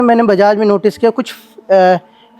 मैंने बजाज में नोटिस किया कुछ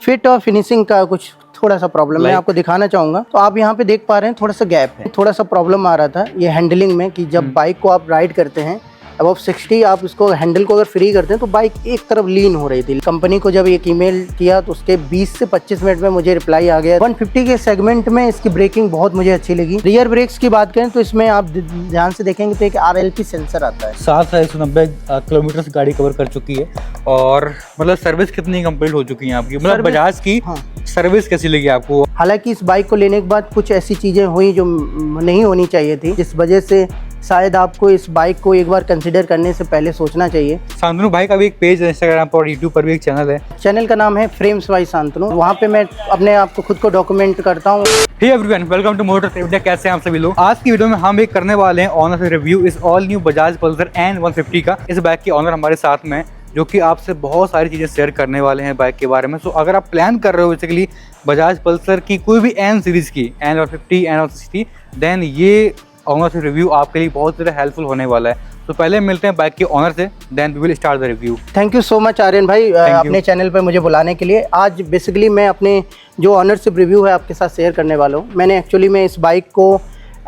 फिट और फिनिशिंग का कुछ थोड़ा सा प्रॉब्लम मैं आपको दिखाना चाहूँगा। तो आप यहाँ पे देख पा रहे हैं थोड़ा सा गैप है, थोड़ा सा प्रॉब्लम आ रहा था ये हैंडलिंग में कि जब बाइक को आप राइड करते हैं अब 60 आप इसको हैंडल को अगर फ्री करते हैं तो बाइक एक तरफ लीन हो रही थी। कंपनी को जब एक ईमेल किया तो उसके 20 से 25 मिनट में मुझे रिप्लाई आ गया। 150 के सेगमेंट में इसकी ब्रेकिंग बहुत मुझे अच्छी लगी। रियर ब्रेक्स की बात करें तो इसमें आप ध्यान से देखेंगे तो एक RLP सेंसर आता है। 790 किलोमीटर गाड़ी कवर कर चुकी है। और मतलब सर्विस कितनी कंप्लीट हो चुकी है आपकी, मतलब बजाज की सर्विस कैसी लगी आपको? हालांकि इस बाइक को लेने के बाद कुछ ऐसी चीज़ें हुई जो नहीं होनी चाहिए थी, जिस वजह से शायद आपको इस बाइक को एक बार कंसिडर करने से पहले सोचना चाहिए। शांतनु भाई का भी एक पेज है इंस्टाग्राम पर और यूट्यूब पर भी एक चैनल है। चैनल का नाम है फ्रेम्स बाय शांतनु। वहाँ पे मैं अपने आप को खुद को डॉक्यूमेंट करता हूँ। Hey everyone, welcome to motors India. कैसे हैं आप सभी लोग? आज की वीडियो में हम एक करने वाले हैं ऑनर से रिव्यू इस all new Bajaj Pulsar N150 का। इस बाइक के ऑनर हमारे साथ में जो कि आपसे बहुत सारी चीज़ें शेयर करने वाले हैं बाइक के बारे में। सो अगर आप प्लान कर रहे हो बेसिकली बजाज पल्सर की कोई भी N सीरीज़ की N150 N160 देन ये ऑनर से रिव्यू आपके लिए बहुत ज़्यादा हेल्पफुल होने वाला है। तो पहले मिलते हैं बाइक के ऑनर से, then we will start the review. Thank you so much Aryan भाई अपने चैनल पर मुझे बुलाने के लिए। आज बेसिकली मैं अपने जो ऑनरशिप रिव्यू है आपके साथ शेयर करने वाला हूँ। मैंने एक्चुअली में इस बाइक को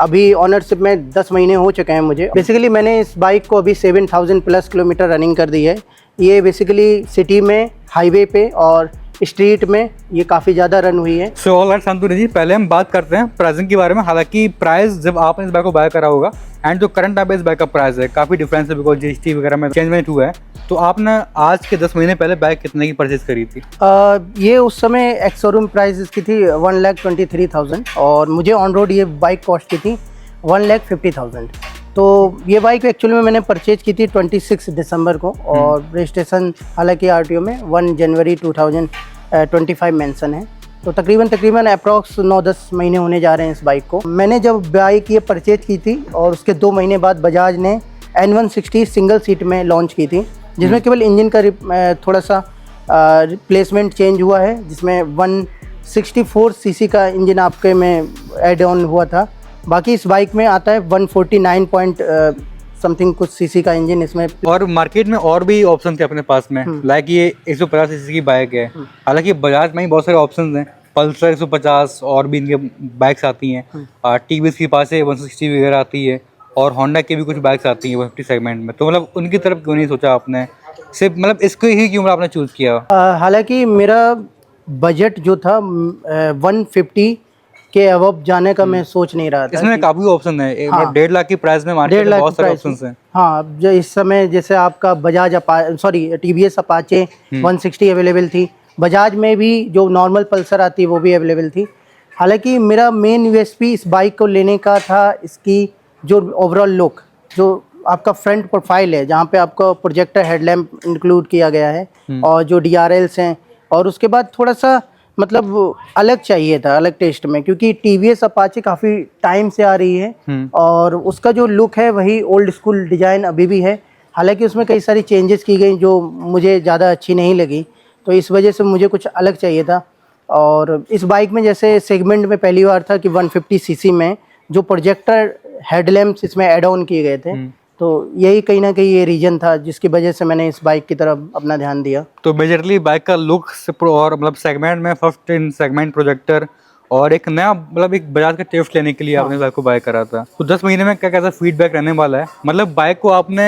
अभी ऑनरशिप में 10 महीने हो चुके हैं मुझे। बेसिकली मैंने इस बाइक को अभी 7000 प्लस किलोमीटर रनिंग कर दी है। ये बेसिकली सिटी में, हाईवे पे और स्ट्रीट में ये काफ़ी ज़्यादा रन हुई है। सो ऑलराइट शांतनु जी, पहले हम बात करते हैं प्राइसिंग के बारे में। हालांकि प्राइस जब आपने इस बाइक को बाय करा होगा एंड जो करंट टाइम पे इस बाइक का प्राइस है काफ़ी डिफरेंस है, बिकॉज GST वगैरह में चेंजमेंट हुआ है। तो आपने आज के 10 महीने पहले बाइक कितने की परचेज करी थी? ये उस समय एक्स शोरूम प्राइस इसकी थी 1,23,000 और मुझे ऑन रोड ये बाइक कॉस्ट की थी 1,50,000। तो ये बाइक एक्चुअली में मैंने परचेज की थी 26 दिसंबर को और रजिस्ट्रेशन हालांकि RTO में 1 जनवरी 2025 मेंशन है। तो तकरीबन अप्रॉक्स 9-10 महीने होने जा रहे हैं इस बाइक को। मैंने जब बाइक ये परचेज की थी और उसके 2 महीने बाद बजाज ने N160 सिंगल सीट में लॉन्च की थी, जिसमें केवल इंजन का थोड़ा सा रिप्लेसमेंट चेंज हुआ है, जिसमें 164 सीसी का इंजन आपके में एड ऑन हुआ था। बाकी इस बाइक में आता है 149 पॉइंट समथिंग कुछ सीसी का इंजन इसमें। और मार्केट में और भी ऑप्शन थे अपने पास में, लाइक ये 150 सीसी की बाइक है। हालांकि बजाज में ही बहुत सारे ऑप्शंस हैं, पल्सर 150 और भी इनके बाइक्स आती हैं। TVS के पास है 160 वगैरह आती है और होंडा की भी कुछ बाइक्स आती हैं 150 सेगमेंट में। तो मतलब उनकी तरफ क्यों नहीं सोचा आपने, सिर्फ मतलब इसको ही क्यों आपने चूज़ किया? हालांकि मेरा बजट जो था 150 के अबव जाने का मैं सोच नहीं रहा था। इसमें काफी ऑप्शन है। 1.5 लाख की प्राइस में मार्केट में बहुत सारे ऑप्शंस हैं। हाँ, जो इस समय जैसे आपका बजाज TVS अपाचे 160 अवेलेबल थी। बजाज में भी जो नॉर्मल पल्सर आती है वो भी अवेलेबल थी। हालांकि मेरा मेन USP इस बाइक को लेने का था इसकी जो ओवरऑल लुक, जो आपका फ्रंट प्रोफाइल है, जहाँ पे आपको प्रोजेक्टर हेडलैम्प इंक्लूड किया गया है और जो DRLs हैं, और उसके बाद थोड़ा सा मतलब अलग चाहिए था, अलग टेस्ट में, क्योंकि TVS अपाचे काफ़ी टाइम से आ रही है और उसका जो लुक है वही ओल्ड स्कूल डिज़ाइन अभी भी है। हालांकि उसमें कई सारी चेंजेस की गई जो मुझे ज़्यादा अच्छी नहीं लगी, तो इस वजह से मुझे कुछ अलग चाहिए था। और इस बाइक में जैसे सेगमेंट में पहली बार था कि 150 सीसी में जो प्रोजेक्टर हेडलैम्प्स इसमें एड ऑन किए गए थे, तो यही कहीं ना कहीं ये रीजन था जिसकी वजह से मैंने इस बाइक की तरफ अपना ध्यान दिया। तो मेजरली बाइक का लुक और मतलब सेगमेंट में फर्स्ट इन सेगमेंट प्रोजेक्टर और एक नया मतलब एक बजाज का टेस्ट लेने के लिए आपने बाइक को बाय करा था। तो 10 महीने में क्या कैसा फीडबैक रहने वाला है? मतलब बाइक को आपने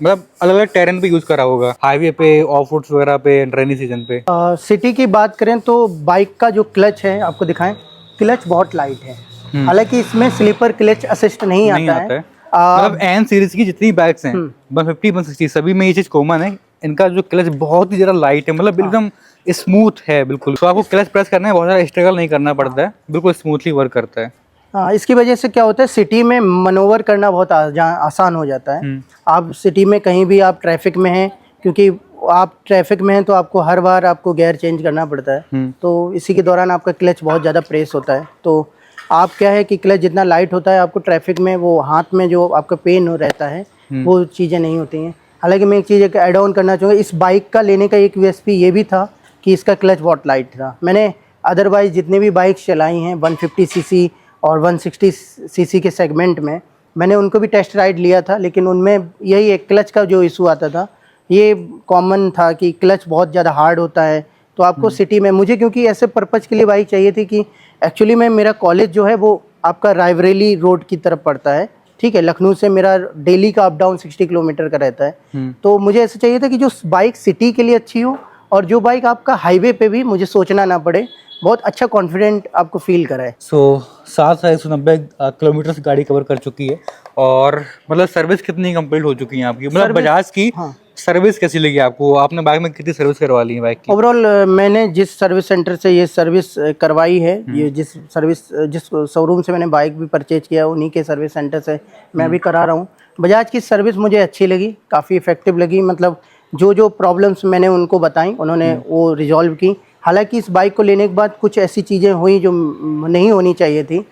मतलब अलग अलग टेरेन पे यूज करा होगा, हाईवे पे, ऑफ रोड्स वगैरह पे, रेनी सीजन पे। सिटी की बात करें तो बाइक का जो क्लच है, आपको दिखाएं, क्लच बहुत लाइट है। हालांकि इसमें स्लीपर क्लच असिस्ट नहीं आता है। मतलब N सीरीज की जितनी बाइक्स हैं 150 160 सभी में ये चीज कॉमन है, इनका जो क्लच बहुत ही ज़्यादा लाइट है, मतलब एकदम स्मूथ है बिल्कुल। तो आपको क्लच प्रेस करने में बहुत ज़्यादा स्ट्रगल नहीं करना पड़ता है, बिल्कुल स्मूथली वर्क करता है। हाँ, इसकी वजह से क्या होता है, सिटी में मनोवर करना बहुत आसान हो जाता है। आप सिटी में कहीं भी आप ट्रैफिक में हैं, क्योंकि आप ट्रैफिक में हैं तो आपको हर बार आपको गियर चेंज करना पड़ता है, तो इसी के दौरान आपका क्लच बहुत ज़्यादा प्रेस होता है। तो आप क्या है कि क्लच जितना लाइट होता है, आपको ट्रैफिक में वो हाथ में जो आपका पेन रहता है वो चीज़ें नहीं होती हैं। हालांकि मैं एक चीज़ ऐड ऑन करना चाहूँगा, इस बाइक का लेने का एक USP ये भी था कि इसका क्लच बहुत लाइट था। मैंने अदरवाइज़ जितने भी बाइक्स चलाई हैं 150 सीसी और 160 सीसी के सेगमेंट में, मैंने उनको भी टेस्ट राइड लिया था, लेकिन उनमें यही एक क्लच का जो इशू आता था ये कॉमन था कि क्लच बहुत ज़्यादा हार्ड होता है, तो आपको सिटी में मुझे क्योंकि ऐसे पर्पज़ के लिए बाइक चाहिए थी कि एक्चुअली में मेरा कॉलेज जो है वो आपका रायबरेली रोड की तरफ पड़ता है, ठीक है। लखनऊ से मेरा डेली का अप डाउन 60 किलोमीटर का रहता है, तो मुझे ऐसा चाहिए था कि जो बाइक सिटी के लिए अच्छी हो और जो बाइक आपका हाईवे पे भी मुझे सोचना ना पड़े, बहुत अच्छा कॉन्फिडेंट आपको फील कराए। 7,190 किलोमीटर से गाड़ी कवर कर चुकी है। और मतलब सर्विस कितनी कंप्लीट हो चुकी है आपकी, मतलब सर्विस- बजाज की हाँ। सर्विस कैसी लगी आपको? आपने बाइक में कितनी सर्विस करवा ली है बाइक की? ओवरऑल मैंने जिस सर्विस सेंटर से ये सर्विस करवाई है, ये जिस शोरूम से मैंने बाइक भी परचेज किया है, उन्हीं के सर्विस सेंटर से मैं अभी करा रहा हूँ। बजाज की सर्विस मुझे अच्छी लगी, काफ़ी इफेक्टिव लगी। मतलब जो जो प्रॉब्लम्स मैंने उनको बताई उन्होंने वो रिजॉल्व की। हालांकि इस बाइक को लेने के बाद कुछ ऐसी चीज़ें हुई जो नहीं होनी चाहिए थी।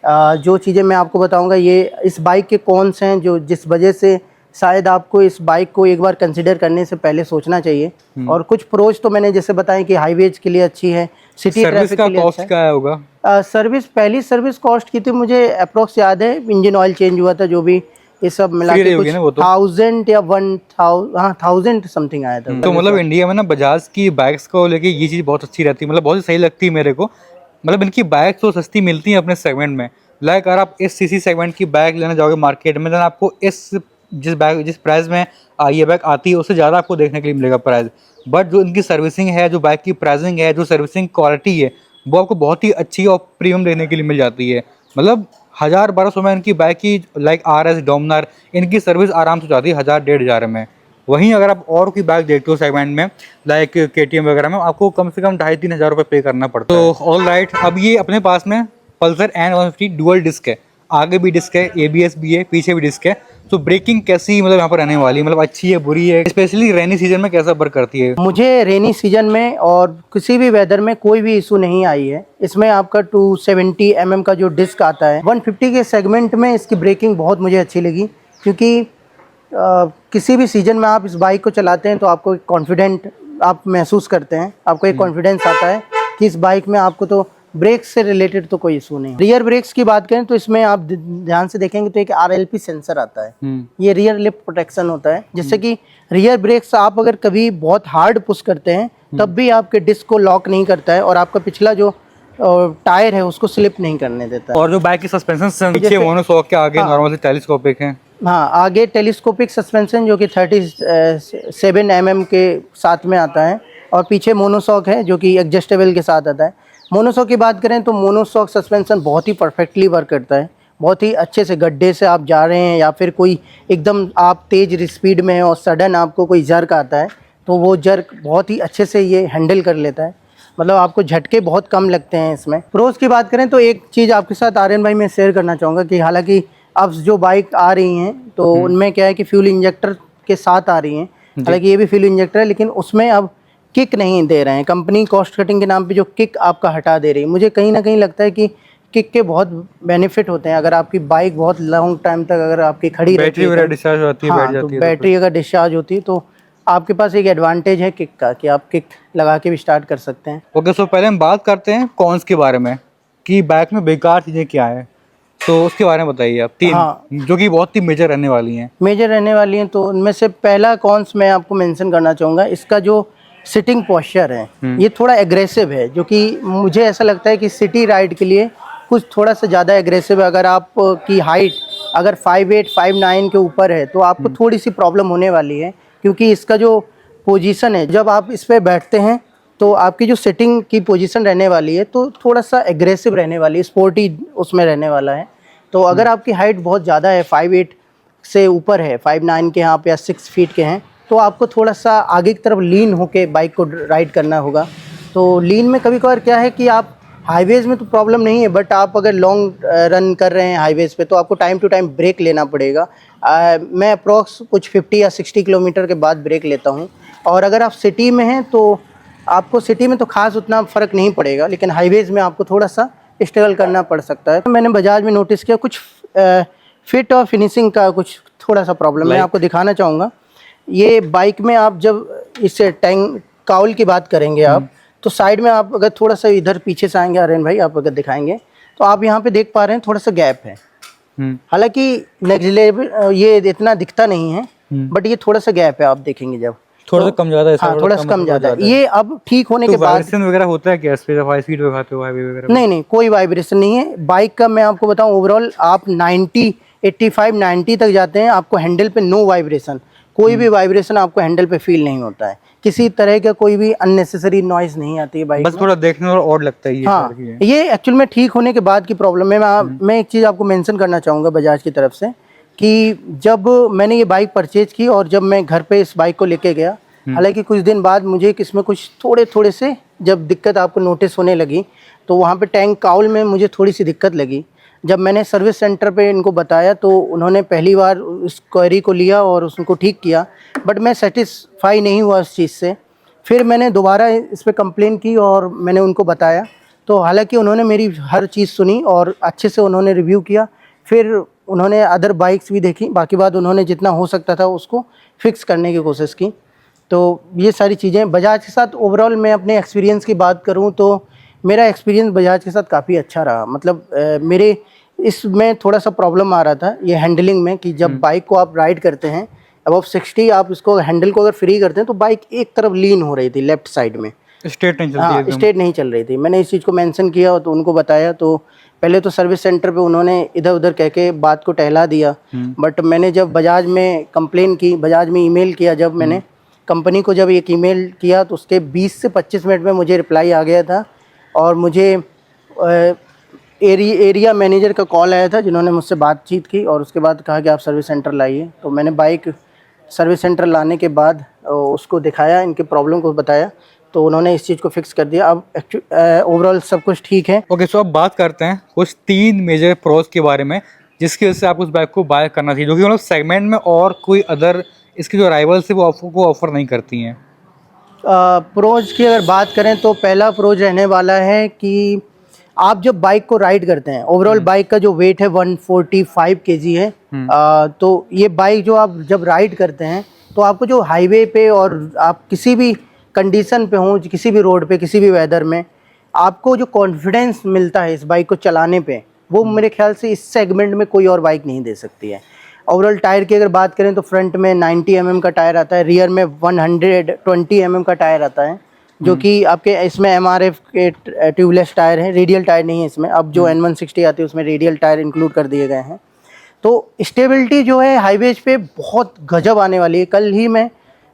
जो चीज़ें मैं आपको बताऊंगा, ये इस बाइक के कॉन्स हैं जो जिस वजह से शायद आपको इस बाइक को एक बार कंसिडर करने से पहले सोचना चाहिए। और कुछ प्रोज तो मैंने जैसे बताएं कि हाईवेज के लिए अच्छी है, सिटी सर्विस ट्रैफिक का के लिए कॉस्ट अच्छा क्या होगा? है। सर्विस पहली सर्विस कॉस्ट की थी मुझे अप्रोक्स याद है, इंजन ऑयल चेंज हुआ था जो भी, ये सब मिला Free के होगी कुछ ना वो तो? 1000 या 1000 समथिंग आया था। तो मतलब इंडिया में ना बजाज की बाइक्स को लेके ये चीज़ बहुत अच्छी रहती है, मतलब बहुत ही सही लगती है मेरे को। मतलब इनकी बाइक तो सस्ती मिलती है अपने सेगमेंट में। लाइक अगर आप इस सीसी सेगमेंट की बाइक लेने जाओगे मार्केट में, तो आपको इस जिस प्राइस में ये बाइक आती है उससे ज़्यादा आपको देखने के लिए मिलेगा प्राइस। बट जो इनकी सर्विसिंग है, जो बाइक की प्राइसिंग है, जो सर्विसिंग क्वालिटी है, वो आपको बहुत ही अच्छी और प्रीमियम देखने के लिए मिल जाती है। मतलब 1000-1200 में इनकी बाइक की लाइक RS डोमिनार, इनकी सर्विस आराम से जाती है 1000-1500 में। वहीं अगर आप और कोई बाइक देखते हो सेगमेंट में लाइक KTM वगैरह में, आपको कम से कम 2500-3000 हज़ार रुपये पे करना पड़ता है। तो ऑल राइट, अब ये अपने पास में पल्सर N150 डुअल डिस्क है, आगे भी डिस्क है, ABS भी है, पीछे भी डिस्क है। तो ब्रेकिंग कैसी मतलब यहाँ पर रहने वाली है, मतलब अच्छी है, बुरी है, स्पेशली रेनी सीजन में कैसा वर्क करती है? मुझे रेनी सीजन में और किसी भी वेदर में कोई भी इशू नहीं आई है। इसमें आपका 270 mm का जो डिस्क आता है, 150 के सेगमेंट में इसकी ब्रेकिंग बहुत मुझे अच्छी लगी, क्योंकि किसी भी सीजन में आप इस बाइक को चलाते हैं तो आपको एक कॉन्फिडेंट आप महसूस करते हैं, आपको एक कॉन्फिडेंस आता है कि इस बाइक में आपको तो ब्रेक से रिलेटेड तो कोई इशू नहीं। रियर ब्रेक्स की बात करें तो इसमें आप ध्यान से देखेंगे तो एक RLP सेंसर आता है, ये रियर लिफ्ट प्रोटेक्शन होता है, जिससे कि रियर ब्रेक्स आप अगर कभी बहुत हार्ड पुश करते हैं तब भी आपके डिस्क को लॉक नहीं करता है और आपका पिछला जो टायर है उसको स्लिप नहीं करने देता है। और जो बाइक की सस्पेंशन पीछे मोनोशॉक के आगे नॉर्मल से टेलीस्कोपिक है। हाँ, आगे टेलीस्कोपिक सस्पेंशन जो कि 37 mm के साथ में आता है, और पीछे मोनोशॉक है जो कि एडजस्टेबल के साथ आता है। मोनोशॉक की बात करें तो मोनोशॉक सस्पेंशन बहुत ही परफेक्टली वर्क करता है, बहुत ही अच्छे से। गड्ढे से आप जा रहे हैं या फिर कोई एकदम आप तेज़ स्पीड में हैं और सडन आपको कोई जर्क आता है तो वो जर्क बहुत ही अच्छे से ये हैंडल कर लेता है, मतलब आपको झटके बहुत कम लगते हैं इसमें। प्रोज की बात करें तो एक चीज़ आपके साथ आर्यन भाई मैं शेयर करना चाहूँगा कि हालांकि अब जो बाइक आ रही हैं तो उनमें क्या है कि फ्यूल इंजेक्टर के साथ आ रही हैं, हालांकि ये भी फ्यूल इंजेक्टर है, लेकिन उसमें अब किक नहीं दे रहे हैं। कंपनी कॉस्ट कटिंग के नाम पे जो किक आपका हटा दे रही है, मुझे कहीं ना कहीं लगता है कि किक के बहुत बेनिफिट होते हैं। अगर आपकी बाइक बहुत लॉन्ग टाइम तक अगर आपकी खड़ी रहती है, बैटरी डिस्चार्ज होती है, हाँ, बैठ तो जाती है, बैटरी अगर डिस्चार्ज होती है तो आपके पास एक एडवांटेज है किक का कि आप किक लगा के भी स्टार्ट कर सकते हैं। ओके, सो पहले हम बात करते हैं कॉन्स के बारे में कि बाइक में बेकार चीज़ें क्या है, तो उसके बारे में बताइए आप। 3 हाँ, जो कि बहुत ही मेजर रहने वाली हैं। मेजर रहने वाली हैं, तो उनमें से पहला कॉन्स मैं आपको मेंशन करना चाहूँगा, इसका जो सिटिंग पोस्चर है ये थोड़ा एग्रेसिव है, जो कि मुझे ऐसा लगता है कि सिटी राइड के लिए कुछ थोड़ा सा ज़्यादा एग्रेसिव है। अगर आप की हाइट अगर 5'8", 5'9" के ऊपर है तो आपको थोड़ी सी प्रॉब्लम होने वाली है, क्योंकि इसका जो पोजीशन है, जब आप इस पर बैठते हैं तो आपकी जो सिटिंग की पोजीशन रहने वाली है तो थोड़ा सा एग्रेसिव रहने वाली है, स्पोर्टी उसमें रहने वाला है। तो अगर आपकी हाइट बहुत ज़्यादा है, 5'8" से ऊपर है, 5'9" के यहाँ पे या 6 फीट के हैं, तो आपको थोड़ा सा आगे की तरफ लीन होके बाइक को राइड करना होगा। तो लीन में कभी कभार क्या है कि आप हाईवेज़ में तो प्रॉब्लम नहीं है, बट आप अगर लॉन्ग रन कर रहे हैं हाईवेज़ पे तो आपको टाइम टू टाइम ब्रेक लेना पड़ेगा। मैं अप्रॉक्स कुछ 50 या 60 किलोमीटर के बाद ब्रेक लेता हूँ। और अगर आप सिटी में हैं तो आपको सिटी में तो खास उतना फ़र्क नहीं पड़ेगा, लेकिन हाईवेज़ में आपको थोड़ा सा स्ट्रगल करना पड़ सकता है। मैंने बजाज में नोटिस किया कुछ फिट और फिनिशिंग का कुछ थोड़ा सा प्रॉब्लम मैं आपको दिखाना चाहूँगा। ये बाइक में आप जब इससे टैंक काउल की बात करेंगे आप, तो साइड में आप अगर थोड़ा सा इधर पीछे से आएंगे आर्यन भाई, आप अगर दिखाएंगे तो आप यहाँ पे देख पा रहे हैं थोड़ा सा गैप है। हालांकि नेग्लिजिबल ये इतना दिखता नहीं है, बट ये थोड़ा सा गैप है, आप देखेंगे जब थोड़ा सा कम ज़्यादा है, हाँ थोड़ा सा कम ज़्यादा है। ये अब ठीक होने तो के बाद वाइब्रेशन वगैरह होता है क्या इस पे जब हाई स्पीड पे खाते हो, हाईवे वगैरह? नहीं नहीं, कोई वाइब्रेशन नहीं है बाइक का। मैं आपको बताऊं, ओवरऑल आप 90 85 90 तक जाते हैं, आपको हैंडल पे नो वाइब्रेशन, कोई भी वाइब्रेशन आपको हैंडल पे फील नहीं होता है, किसी तरह का कोई भी अननेसेसरी नॉइज नहीं आती है बाइक बस में। थोड़ा देखने में और लगता है ये हाँ, सारी चीज़ें। ये एक्चुअल में ठीक होने के बाद की प्रॉब्लम है। मैं एक चीज़ आपको मेंशन करना चाहूँगा बजाज की तरफ से, कि जब मैंने ये बाइक परचेज की और जब मैं घर पे इस बाइक को लेके गया, हालांकि कुछ दिन बाद मुझे इसमें कुछ थोड़े थोड़े से जब दिक्कत आपको नोटिस होने लगी, तो वहाँ पे टैंक काउल में मुझे थोड़ी सी दिक्कत लगी। जब मैंने सर्विस सेंटर पे इनको बताया तो उन्होंने पहली बार उस क्वेरी को लिया और उसको ठीक किया, बट मैं सेटिस्फाई नहीं हुआ उस चीज़ से। फिर मैंने दोबारा इस पर कंप्लेन की और मैंने उनको बताया, तो हालांकि उन्होंने मेरी हर चीज़ सुनी और अच्छे से उन्होंने रिव्यू किया। फिर उन्होंने अदर बाइक्स भी देखी, बाकी बाद उन्होंने जितना हो सकता था उसको फिक्स करने की कोशिश की। तो ये सारी चीज़ें बजाज के साथ ओवरऑल मैं अपने एक्सपीरियंस की बात करूं तो मेरा एक्सपीरियंस बजाज के साथ काफ़ी अच्छा रहा। मतलब मेरे इसमें थोड़ा सा प्रॉब्लम आ रहा था ये हैंडलिंग में, कि जब बाइक को आप राइड करते हैं अबव 60, आप इसको हैंडल को अगर फ्री करते हैं तो बाइक एक तरफ लीन हो रही थी लेफ्ट साइड में, स्ट्रेट नहीं चलती हाँ एकदम। स्ट्रेट नहीं चल रही थी। मैंने इस चीज़ को मेंशन किया तो उनको बताया, तो पहले तो सर्विस सेंटर पे उन्होंने इधर उधर कह के बात को टहला दिया, बट मैंने जब बजाज में कंप्लेन की, बजाज में ईमेल किया, जब मैंने कंपनी को जब एक ईमेल किया तो उसके 20 से 25 मिनट में मुझे रिप्लाई आ गया था। और मुझे एरिया मैनेजर का कॉल आया था जिन्होंने मुझसे बातचीत की और उसके बाद कहा कि आप सर्विस सेंटर लाइए। तो मैंने बाइक सर्विस सेंटर लाने के बाद उसको दिखाया, इनके प्रॉब्लम को बताया, तो उन्होंने इस चीज़ को फिक्स कर दिया। अब ओवरऑल सब कुछ ठीक है। ओके, सो अब बात करते हैं कुछ 3 मेजर प्रोज के बारे में जिसकी वजह से आप उस बाइक को बाय करना चाहिए, जो कि मतलब सेगमेंट में और कोई अदर इसकी जो राइवल्स है वो आपको ऑफर नहीं करती हैं। प्रोज की अगर बात करें तो पहला प्रोज रहने वाला है कि आप जब बाइक को राइड करते हैं, ओवरऑल बाइक का जो वेट है 145 kg है। तो ये बाइक जो आप जब राइड करते हैं तो आपको जो हाईवे पे और आप किसी भी कंडीशन पे हों, किसी भी रोड पे, किसी भी वेदर में, आपको जो कॉन्फिडेंस मिलता है इस बाइक को चलाने पे, वो मेरे ख्याल से इस सेगमेंट में कोई और बाइक नहीं दे सकती है। ओवरऑल टायर की अगर बात करें तो फ्रंट में 90 mm का टायर आता है, रियर में 120 mm का टायर आता है, जो कि आपके इसमें MRF के ट्यूबलेस टायर हैं, रेडियल टायर नहीं है इसमें। अब जो N160 आती है उसमें रेडियल टायर इंक्लूड कर दिए गए हैं। तो स्टेबिलिटी जो है हाईवेज पे बहुत गजब आने वाली है। कल ही मैं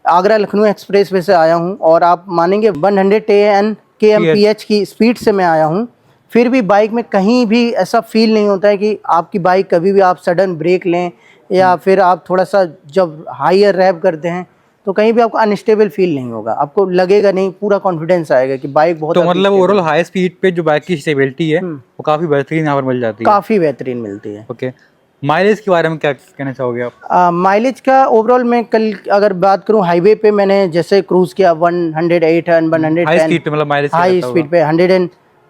आगरा लखनऊ एक्सप्रेस वे से आया हूँ और आप मानेंगे 110 kmph की स्पीड से मैं आया हूँ, फिर भी बाइक में कहीं भी ऐसा फील नहीं होता है कि आपकी बाइक कभी भी आप सडन ब्रेक लें या फिर आप थोड़ा सा जब हायर रैप करते हैं तो कहीं भी आपको अनस्टेबल फील नहीं होगा, आपको लगेगा नहीं, पूरा कॉन्फिडेंस आएगा कि बाइक बहुत। तो मतलब ओवरऑल हाई स्पीड पे जो बाइक की स्टेबिलिटी है वो काफ़ी बेहतरीन यहाँ पर मिल जाती है, काफ़ी बेहतरीन मिलती है। ओके, माइलेज के बारे में क्या कहना चाहोगे आप? माइलेज का ओवरऑल मैं कल अगर बात करूं हाईवे पे मैंने जैसे क्रूज़ किया 108 एंड 110 हाई स्पीड पे, मतलब माइलेज हाई स्पीड पे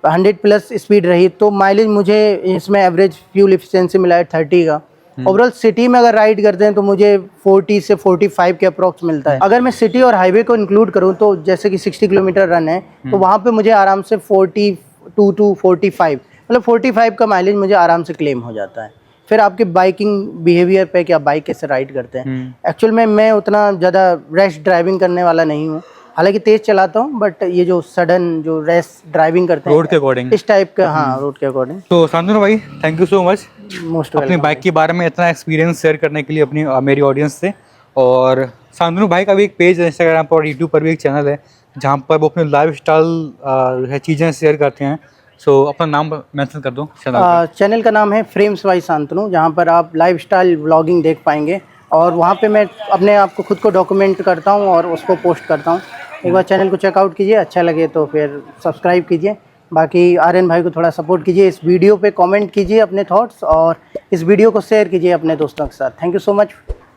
100 प्लस स्पीड रही, तो माइलेज मुझे इसमें एवरेज फ्यूल एफिशिएंसी मिला है 30 का। ओवरऑल सिटी में अगर राइड करते हैं तो मुझे 40 से 45 के अप्रॉक्स मिलता है। अगर मैं सिटी और हाईवे को इंक्लूड करूं तो जैसे कि 60 किलोमीटर रन है तो वहाँ पे मुझे आराम से 42 टू 45, मतलब 45 का माइलेज मुझे आराम से क्लेम हो जाता है। फिर आपके बाइकिंग बिहेवियर पे कि आप बाइक कैसे राइड करते हैं। एक्चुअल में मैं उतना ज़्यादा रैश ड्राइविंग करने वाला नहीं हूँ, हालांकि तेज़ चलाता हूँ, बट ये जो सडन जो रैश ड्राइविंग करते हैं रोड के अकॉर्डिंग, इस टाइप का, हाँ रोड के अकॉर्डिंग। तो शांतनु भाई thank you so much most अपनी बाइक के बारे में इतना एक्सपीरियंस शेयर करने के लिए अपनी मेरी ऑडियंस से। और शांतनु भाई का भी एक पेज है इंस्टाग्राम पर और यूट्यूब पर भी एक चैनल है जहाँ पर वो अपने लाइफ स्टाइल चीज़ें शेयर करते हैं। सो अपना नाम मेंशन कर दो चैनल का नाम है फ्रेम्स बाय शांतनु, जहाँ पर आप लाइफस्टाइल व्लॉगिंग देख पाएंगे और वहाँ पे मैं अपने आप को खुद को डॉक्यूमेंट करता हूँ और उसको पोस्ट करता हूँ। एक बार चैनल को चेकआउट कीजिए, अच्छा लगे तो फिर सब्सक्राइब कीजिए। बाकी आर्यन भाई को थोड़ा सपोर्ट कीजिए, इस वीडियो पे कमेंट कीजिए अपने थॉट्स और इस वीडियो को शेयर कीजिए अपने दोस्तों के साथ। Thank you so much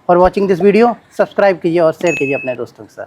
for watching this video. Subscribe कीजिए और शेयर कीजिए अपने दोस्तों के साथ।